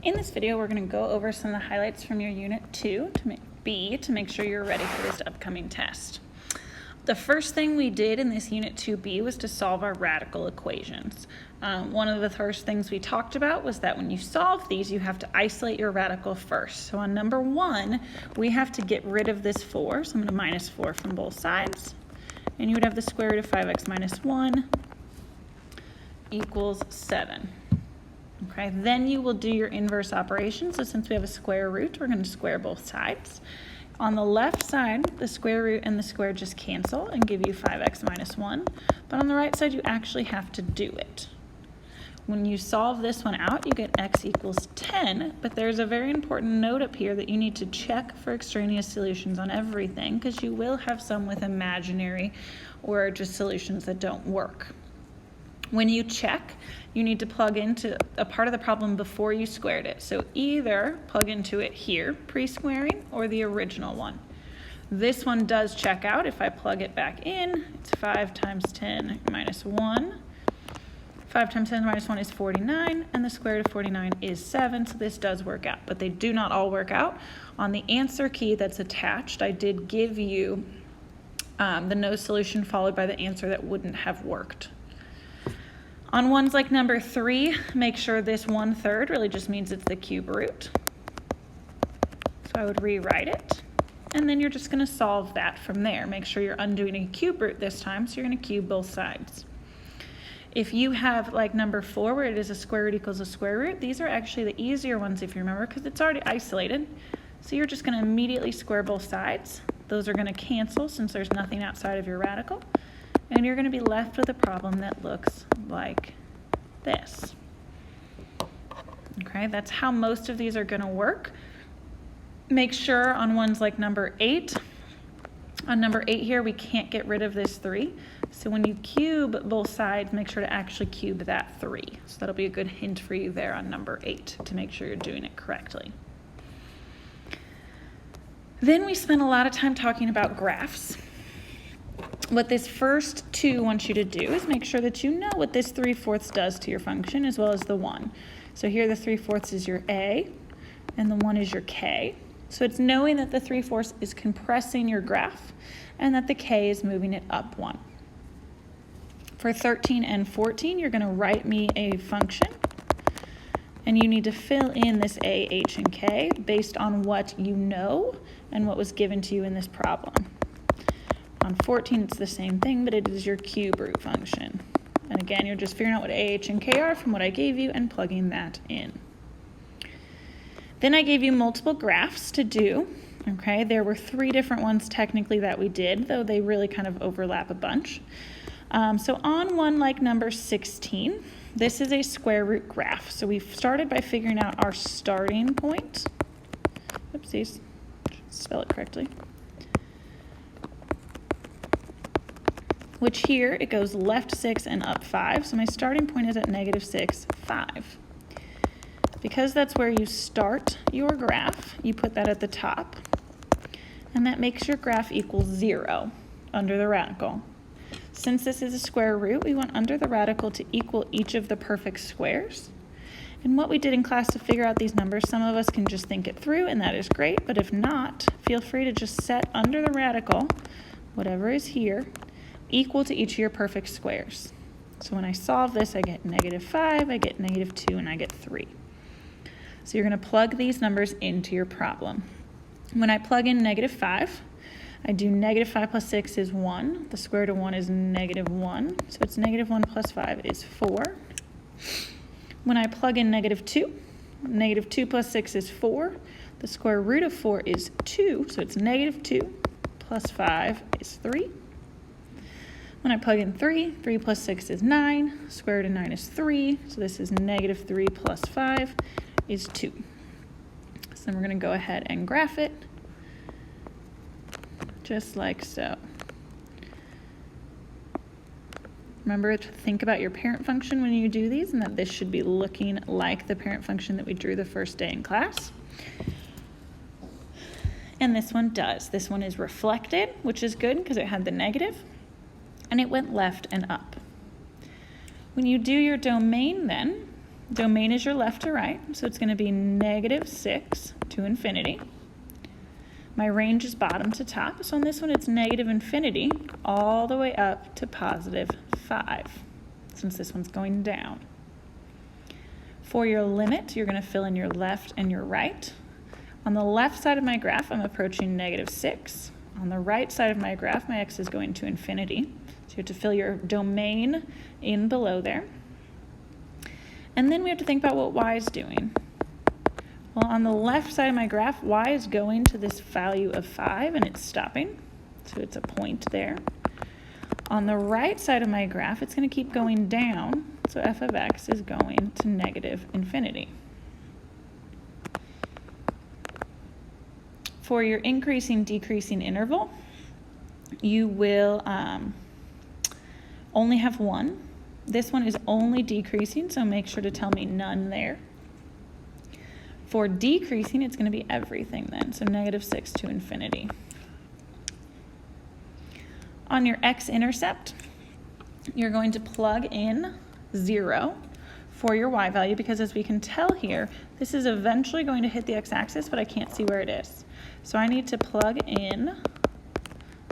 In this video, we're going to go over some of the highlights from your Unit 2 to make sure you're ready for this upcoming test. The first thing we did in this Unit 2B was to solve our radical equations. One of the first things we talked about was that when you solve these, you have to isolate your radical first. So on number 1, we have to get rid of this 4. So I'm going to minus 4 from both sides. And you would have the square root of 5x minus 1 equals 7. Okay, then you will do your inverse operation. So since we have a square root, we're going to square both sides. On the left side, the square root and the square just cancel and give you 5x minus 1. But on the right side, you actually have to do it. When you solve this one out, you get x equals 10, but there's a very important note up here that you need to check for extraneous solutions on everything, because you will have some with imaginary or just solutions that don't work. When you check, you need to plug into a part of the problem before you squared it. So either plug into it here, pre-squaring, or the original one. This one does check out. If I plug it back in, it's 5 times 10 minus 1. 5 times 10 minus 1 is 49, and the square root of 49 is 7, so this does work out. But they do not all work out. On the answer key that's attached, I did give you the no solution followed by the answer that wouldn't have worked. On ones like number 3, make sure this 1/3 really just means it's the cube root. So I would rewrite it. And then you're just going to solve that from there. Make sure you're undoing a cube root this time, so you're going to cube both sides. If you have like number 4, where it is a square root equals a square root, these are actually the easier ones if you remember, because it's already isolated. So you're just going to immediately square both sides. Those are going to cancel since there's nothing outside of your radical. And you're going to be left with a problem that looks like this. Okay, that's how most of these are going to work. Make sure on ones like number 8, on number 8 here, we can't get rid of this 3. So when you cube both sides, make sure to actually cube that 3. So that'll be a good hint for you there on number 8 to make sure you're doing it correctly. Then we spent a lot of time talking about graphs. What this first 2 wants you to do is make sure that you know what this 3/4 does to your function as well as the 1. So here the 3/4 is your a and the 1 is your k. So it's knowing that the 3/4 is compressing your graph and that the k is moving it up 1. For 13 and 14, you're going to write me a function, and you need to fill in this a, h, and k based on what you know and what was given to you in this problem. On 14, it's the same thing, but it is your cube root function. And again, you're just figuring out what a, h, and k are from what I gave you and plugging that in. Then I gave you multiple graphs to do. Okay, there were 3 different ones technically that we did, though they really kind of overlap a bunch. So on one like number 16, this is a square root graph. So we've started by figuring out our starting point. Oopsies, spell it correctly. Which here, it goes left 6 and up 5. So my starting point is at -6, 5. Because that's where you start your graph, you put that at the top. And that makes your graph equal 0 under the radical. Since this is a square root, we want under the radical to equal each of the perfect squares. And what we did in class to figure out these numbers, some of us can just think it through, and that is great. But if not, feel free to just set under the radical, whatever is here, equal to each of your perfect squares. So when I solve this, I get -5, I get -2, and I get 3. So you're going to plug these numbers into your problem. When I plug in -5, I do -5 plus 6 is 1. The square root of 1 is -1. So it's -1 plus 5 is 4. When I plug in -2, -2 plus 6 is 4. The square root of 4 is 2. So it's -2 plus 5 is 3. When I plug in 3, 3 plus 6 is 9. Square root of 9 is 3. So this is -3 plus 5 is 2. So then we're going to go ahead and graph it, just like so. Remember to think about your parent function when you do these, and that this should be looking like the parent function that we drew the first day in class. And this one does. This one is reflected, which is good because it had the negative. And it went left and up. When you do your domain then, Domain is your left to right, so it's going to be -6 to infinity. My range is bottom to top, so on this one it's -infinity all the way up to +5, since this one's going down. For your limit, you're going to fill in your left and your right. On the left side of my graph, I'm approaching -6. On the right side of my graph, my x is going to infinity. So you have to fill your domain in below there. And then we have to think about what y is doing. Well, on the left side of my graph, y is going to this value of 5 and it's stopping. So it's a point there. On the right side of my graph, it's going to keep going down. So f of x is going to -infinity. For your increasing, decreasing interval, you will only have one. This one is only decreasing, so make sure to tell me none there. For decreasing, it's going to be everything then, so -6 to infinity. On your x-intercept, you're going to plug in 0 for your y value, because as we can tell here, this is eventually going to hit the x-axis, but I can't see where it is. So I need to plug in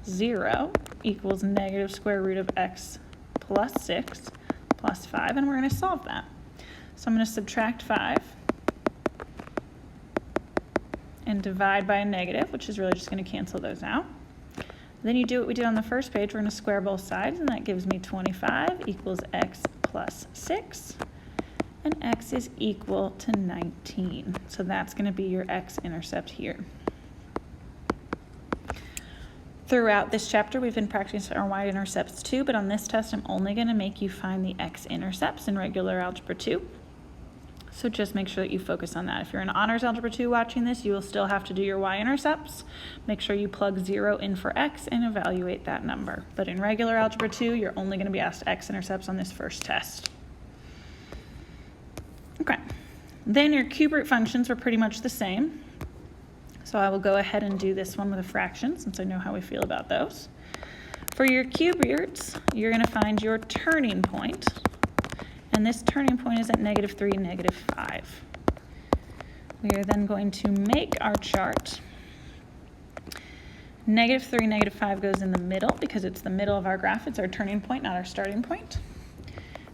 0 equals -√of x plus 6 plus 5, and we're going to solve that. So I'm going to subtract 5 and divide by a negative, which is really just going to cancel those out. Then you do what we did on the first page. We're going to square both sides, and that gives me 25 equals x plus 6, and x is equal to 19. So that's going to be your x-intercept here. Throughout this chapter, we've been practicing our y-intercepts too, but on this test, I'm only going to make you find the x-intercepts in regular algebra 2. So just make sure that you focus on that. If you're in Honors Algebra 2 watching this, you will still have to do your y-intercepts. Make sure you plug 0 in for x and evaluate that number. But in regular Algebra 2, you're only going to be asked x-intercepts on this first test. Okay, then your cube root functions were pretty much the same. So I will go ahead and do this one with a fraction, since I know how we feel about those. For your cube roots, you're going to find your turning point. And this turning point is at -3, -5. We are then going to make our chart. -3, -5 goes in the middle because it's the middle of our graph. It's our turning point, not our starting point.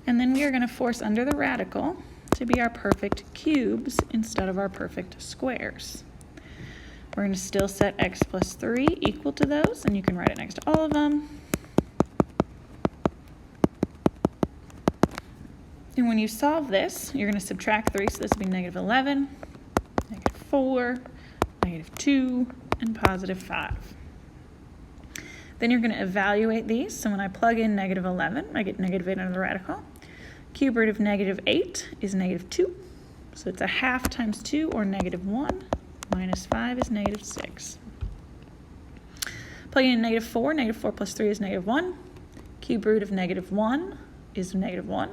And then we are going to force under the radical to be our perfect cubes instead of our perfect squares. We're going to still set x plus 3 equal to those, and you can write it next to all of them. And when you solve this, you're going to subtract 3, so this will be -11, -4, -2, and +5. Then you're going to evaluate these. So when I plug in -11, I get -8 under the radical. Cube root of -8 is -2. So it's a half times 2, or -1, minus 5 is -6. Plugging in -4, -4 plus 3 is -1. Cube root of -1 is -1.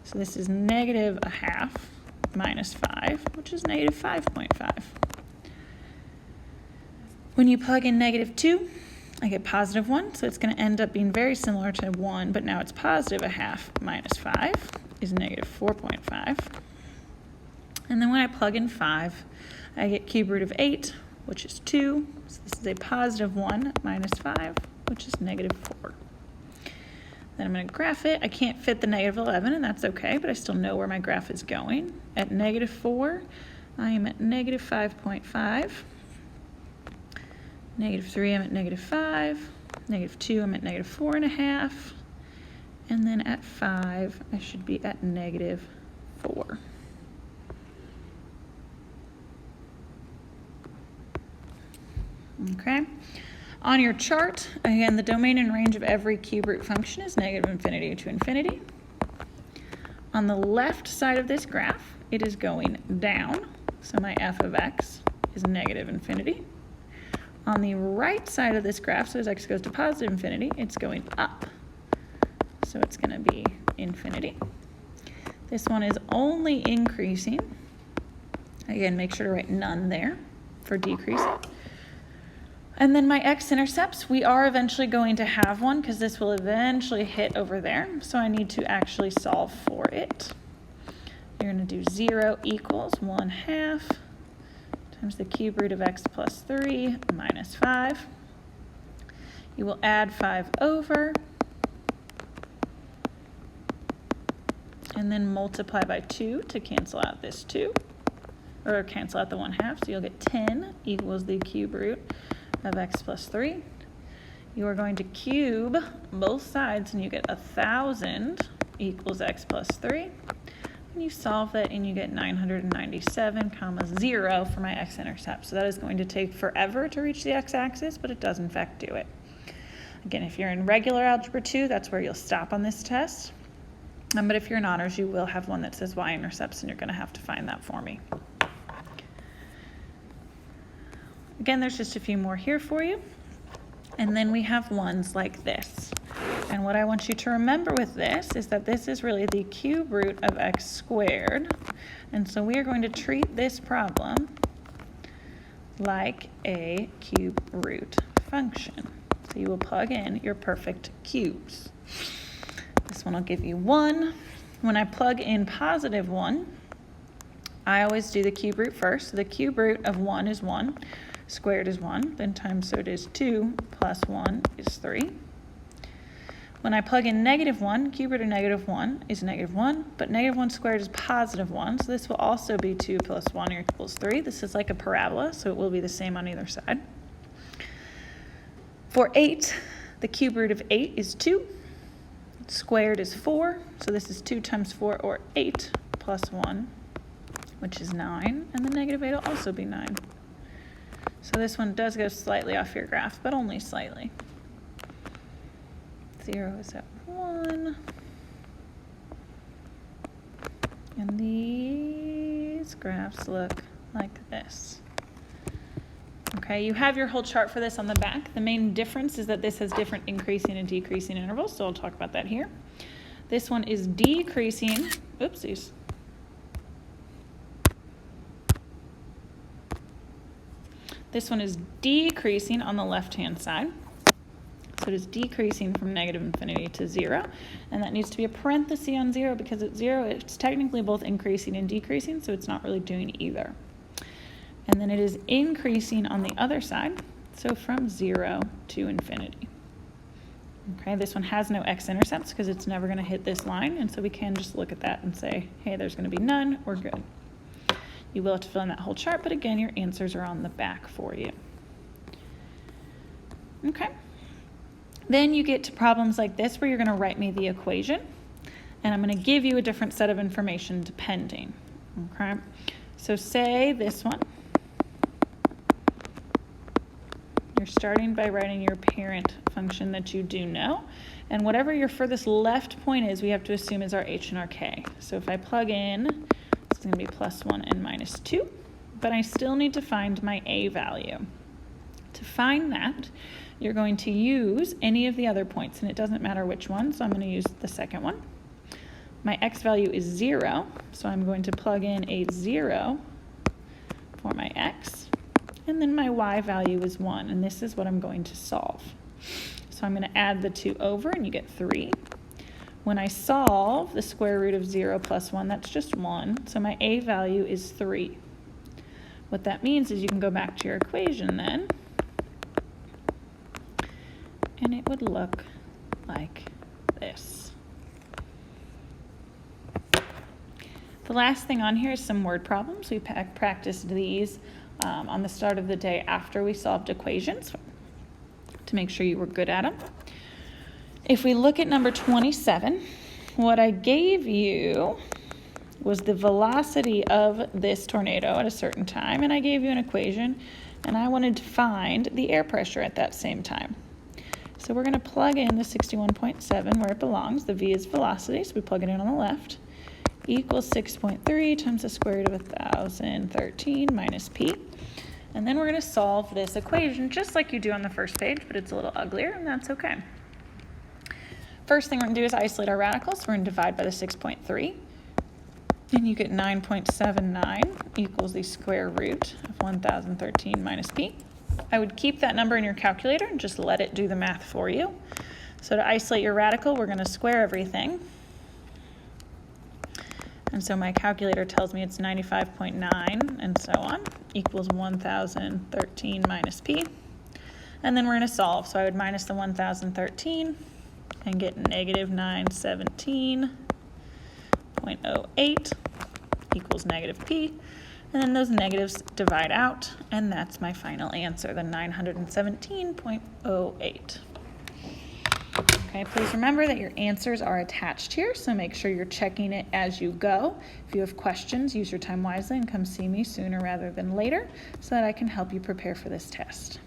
So this is -1/2 minus 5, which is -5.5. When you plug in -2, I get +1, so it's going to end up being very similar to 1, but now it's +1/2 minus 5 is -4.5. And then when I plug in 5, I get cube root of 8, which is 2. So this is a +1 minus 5, which is -4. Then I'm going to graph it. I can't fit the -11, and that's okay, but I still know where my graph is going. At -4, I am at -5.5. -3, I'm at -5. -2, I'm at -4.5. And then at 5, I should be at -4. Okay. On your chart, again, the domain and range of every cube root function is -infinity to infinity. On the left side of this graph, it is going down, so my f of x is -infinity. On the right side of this graph, so as x goes to +infinity, it's going up, so it's going to be infinity. This one is only increasing. Again, make sure to write none there for decreasing. And then my x-intercepts, we are eventually going to have one because this will eventually hit over there. So I need to actually solve for it. you're going to do 0 equals 1/2 times the cube root of x plus 3 minus 5. You will add 5 over, and then multiply by 2 to cancel out this 2, or cancel out the 1/2, so you'll get 10 equals the cube root of x plus 3. You are going to cube both sides, and you get 1,000 equals x plus 3. And you solve that, and you get 997, 0 for my x-intercept. So that is going to take forever to reach the x-axis, but it does in fact do it. Again, if you're in regular algebra 2, that's where you'll stop on this test. But if you're in honors, you will have one that says y-intercepts, and you're going to have to find that for me. Again, there's just a few more here for you. And then we have ones like this. And what I want you to remember with this is that this is really the cube root of x squared. And so we are going to treat this problem like a cube root function. So you will plug in your perfect cubes. This one will give you 1. When I plug in positive 1, I always do the cube root first. So the cube root of 1 is 1. Squared is 1, then times, so it is 2 plus 1 is 3. When I plug in -1, cube root of -1 is -1, but -1 squared is positive 1, so this will also be 2 plus 1 equals 3. This is like a parabola, so it will be the same on either side. For 8, the cube root of 8 is 2. Squared is 4, so this is 2 times 4, or 8 plus 1, which is 9, and the -8 will also be 9. So this one does go slightly off your graph, but only slightly. 0 is at 1. And these graphs look like this. Okay, you have your whole chart for this on the back. The main difference is that this has different increasing and decreasing intervals, so I'll talk about that here. This one is decreasing, oopsies. This one is decreasing on the left-hand side. So it is decreasing from -infinity to 0. And that needs to be a parenthesis on 0 because at 0, it's technically both increasing and decreasing, so it's not really doing either. And then it is increasing on the other side, so from 0 to infinity. Okay, this one has no x-intercepts because it's never going to hit this line, and so we can just look at that and say, hey, there's going to be none, we're good. You will have to fill in that whole chart, but again, your answers are on the back for you. Okay. Then you get to problems like this where you're going to write me the equation, and I'm going to give you a different set of information depending. Okay. So say this one. You're starting by writing your parent function that you do know, and whatever your furthest left point is, we have to assume is our h and our k. So if I plug in, it's going to be +1 and -2, but I still need to find my a value. To find that, you're going to use any of the other points, and it doesn't matter which one, so I'm going to use the second one. My x value is 0, so I'm going to plug in a 0 for my x, and then my y value is 1, and this is what I'm going to solve. So I'm going to add the 2 over, and you get 3. When I solve the square root of 0 plus 1, that's just 1, so my a value is 3. What that means is you can go back to your equation then, and it would look like this. The last thing on here is some word problems. We practiced these on the start of the day after we solved equations to make sure you were good at them. If we look at number 27, what I gave you was the velocity of this tornado at a certain time, and I gave you an equation, and I wanted to find the air pressure at that same time. So we're going to plug in the 61.7 where it belongs. The v is velocity, so we plug it in on the left, equals 6.3 times the square root of 1,013 minus p. And then we're going to solve this equation just like you do on the first page, but it's a little uglier, and that's okay. First thing we're going to do is isolate our radicals. We're going to divide by the 6.3. And you get 9.79 equals the square root of 1,013 minus p. I would keep that number in your calculator and just let it do the math for you. So to isolate your radical, we're going to square everything. And so my calculator tells me it's 95.9 and so on, equals 1013 minus p. And then we're going to solve. So I would minus the 1013 and get negative 917.08 equals negative p. And then those negatives divide out, and that's my final answer, the 917.08. Okay, please remember that your answers are attached here, so make sure you're checking it as you go. If you have questions, use your time wisely and come see me sooner rather than later so that I can help you prepare for this test.